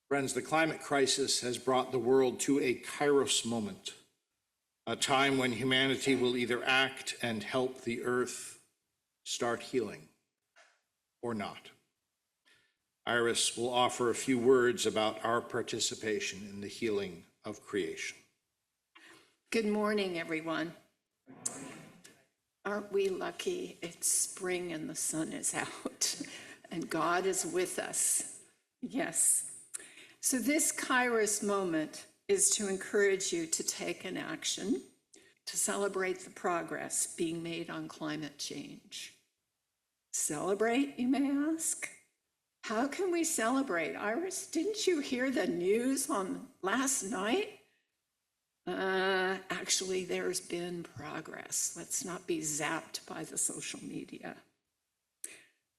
Friends, the climate crisis has brought the world to a Kairos moment, a time when humanity will either act and help the earth start healing or not. Iris will offer a few words about our participation in the healing of creation. Good morning, everyone. Aren't we lucky? It's spring and the sun is out and God is with us. Yes. So this Kairos moment is to encourage you to take an action to celebrate the progress being made on climate change. Celebrate, you may ask? How can we celebrate? Iris, didn't you hear the news on last night? Actually, there's been progress. Let's not be zapped by the social media.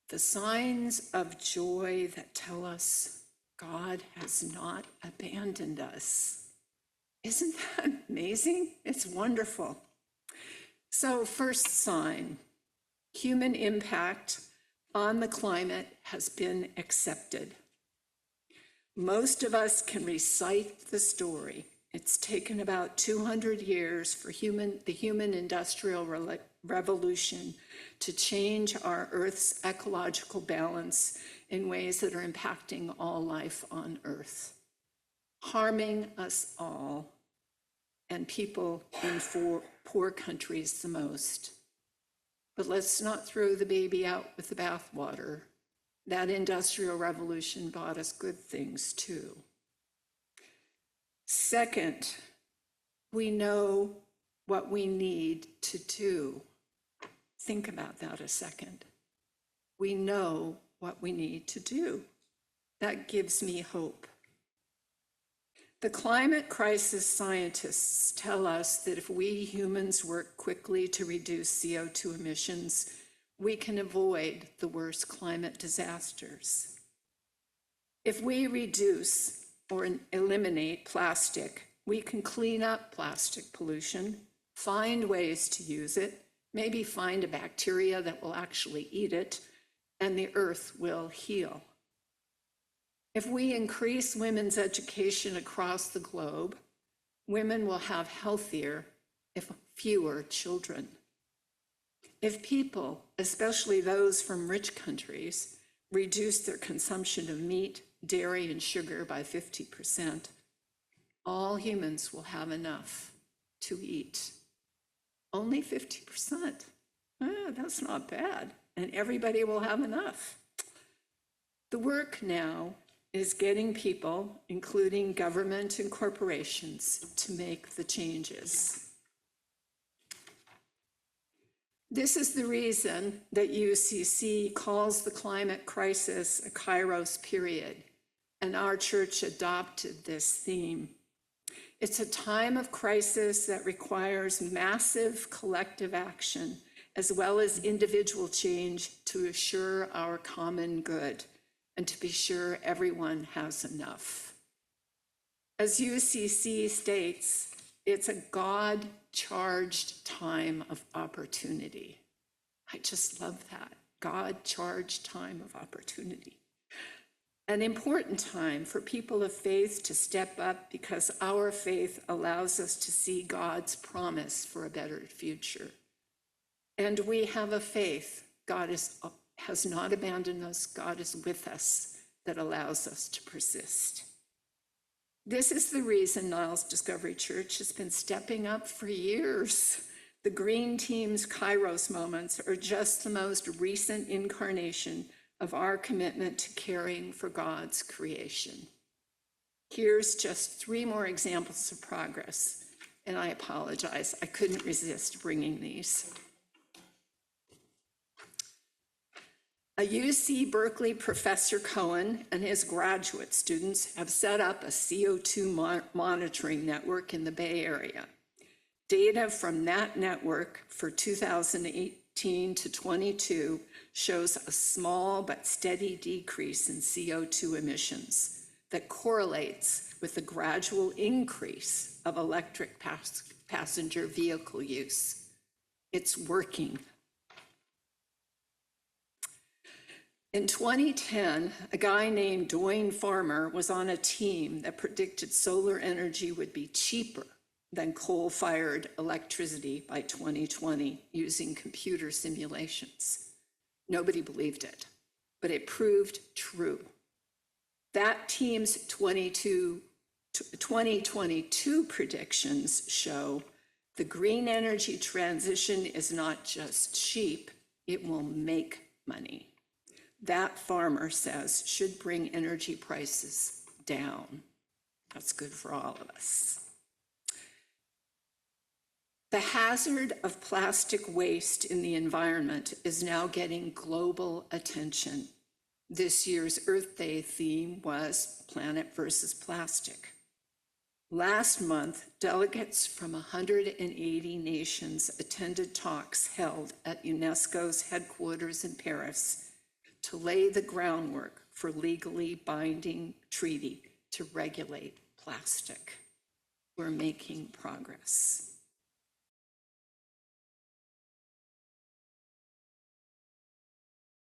The signs of joy that tell us God has not abandoned us. Isn't that amazing? It's wonderful. So, first sign, human impact on the climate has been accepted. Most of us can recite the story. It's taken about 200 years for the human industrial revolution to change our Earth's ecological balance in ways that are impacting all life on Earth, harming us all and people in poor countries the most. But let's not throw the baby out with the bathwater. That industrial revolution brought us good things too. Second, we know what we need to do. Think about that a second. We know what we need to do. That gives me hope. The climate crisis scientists tell us that if we humans work quickly to reduce CO2 emissions, we can avoid the worst climate disasters. If we reduce or eliminate plastic, we can clean up plastic pollution, find ways to use it, maybe find a bacteria that will actually eat it, and the earth will heal. If we increase women's education across the globe, women will have healthier, if fewer, children. If people, especially those from rich countries, reduce their consumption of meat, dairy, and sugar by 50%, all humans will have enough to eat. Only 50%. That's not bad. And everybody will have enough. The work now is getting people, including government and corporations, to make the changes. This is the reason that UCC calls the climate crisis a Kairos period, and our church adopted this theme. It's a time of crisis that requires massive collective action, as well as individual change to assure our common good and to be sure everyone has enough. As UCC states, it's a God-charged time of opportunity. I just love that, God-charged time of opportunity. An important time for people of faith to step up because our faith allows us to see God's promise for a better future. And we have a faith, God has not abandoned us, God is with us, that allows us to persist. This is the reason Niles Discovery Church has been stepping up for years. The Green Team's Kairos moments are just the most recent incarnation of our commitment to caring for God's creation. Here's just 3 more examples of progress, and I apologize, I couldn't resist bringing these. A UC Berkeley professor Cohen and his graduate students have set up a CO2 monitoring network in the Bay Area. Data from that network for 2018 to 22 shows a small but steady decrease in CO2 emissions that correlates with the gradual increase of electric passenger vehicle use. It's working. In 2010, a guy named Dwayne Farmer was on a team that predicted solar energy would be cheaper than coal-fired electricity by 2020 using computer simulations. Nobody believed it, but it proved true. That team's 2022 predictions show the green energy transition is not just cheap, it will make money. That, farmer says, should bring energy prices down. That's good for all of us. The hazard of plastic waste in the environment is now getting global attention. This year's Earth Day theme was Planet versus Plastic. Last month, delegates from 180 nations attended talks held at UNESCO's headquarters in Paris to lay the groundwork for legally binding treaty to regulate plastic. We're making progress.